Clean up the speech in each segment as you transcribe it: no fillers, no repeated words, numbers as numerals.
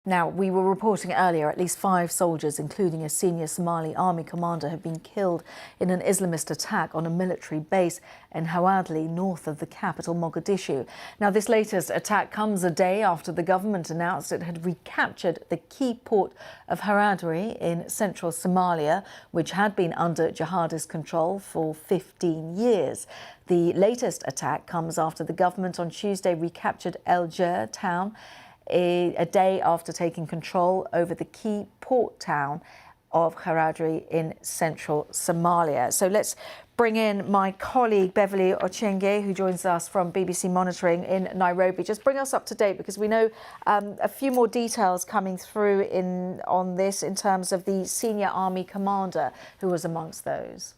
Now, we were reporting earlier at least 5 soldiers, including a senior Somali army commander, have been killed in an Islamist attack on a military base in Hawadli, north of the capital, Mogadishu. Now, this latest attack comes a day after the government announced it had recaptured the key port of Haradri in central Somalia, which had been under jihadist control for 15 years. The latest attack comes after the government on Tuesday recaptured El Jer town, a day after taking control over the key port town of Haradri in central Somalia. So let's bring in my colleague Beverly Ochienge, who joins us from BBC Monitoring in Nairobi. Just bring us up to date, because we know a few more details coming through on this in terms of the senior army commander who was amongst those.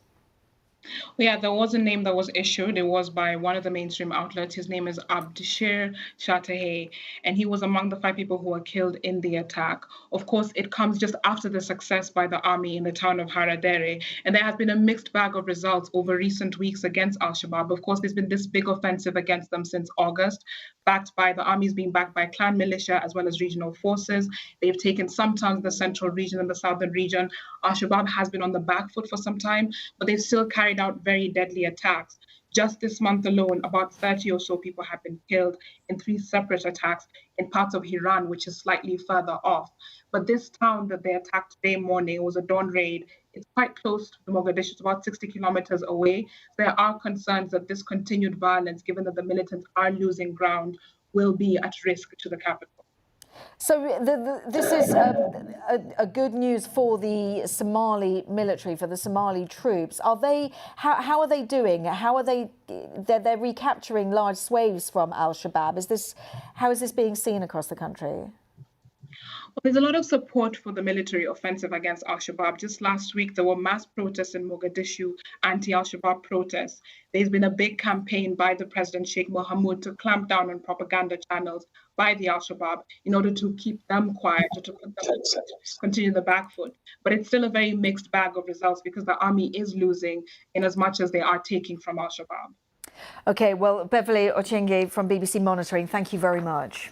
Yeah, there was a name that was issued. It was by one of the mainstream outlets. His name is Abdishir Shatahe, and he was among the 5 people who were killed in the attack. Of course, it comes just after the success by the army in the town of Haradere, and there has been a mixed bag of results over recent weeks against Al-Shabaab. Of course, there's been this big offensive against them since August, backed by the armies being backed by clan militia as well as regional forces. They've taken some towns in the central region and the southern region. Al-Shabaab has been on the back foot for some time, but they've still carried out very deadly attacks. Just this month alone, about 30 or so people have been killed in 3 separate attacks in parts of Iran, which is slightly further off. But this town that they attacked today morning was a dawn raid. It's quite close to Mogadishu, it's about 60 kilometers away. There are concerns that this continued violence, given that the militants are losing ground, will be at risk to the capital. So this is a good news for the Somali military, for the Somali troops. Are they? How are they doing? How are they? They're recapturing large swathes from Al-Shabaab. How is this being seen across the country? Well, there's a lot of support for the military offensive against Al-Shabaab. Just last week, there were mass protests in Mogadishu, anti-Al-Shabaab protests. There's been a big campaign by the President Sheikh Mohamud to clamp down on propaganda channels by the Al-Shabaab in order to keep them quiet or to put them continue the back foot. But it's still a very mixed bag of results, because the army is losing in as much as they are taking from Al-Shabaab. OK, well, Beverly Ochienge from BBC Monitoring, thank you very much.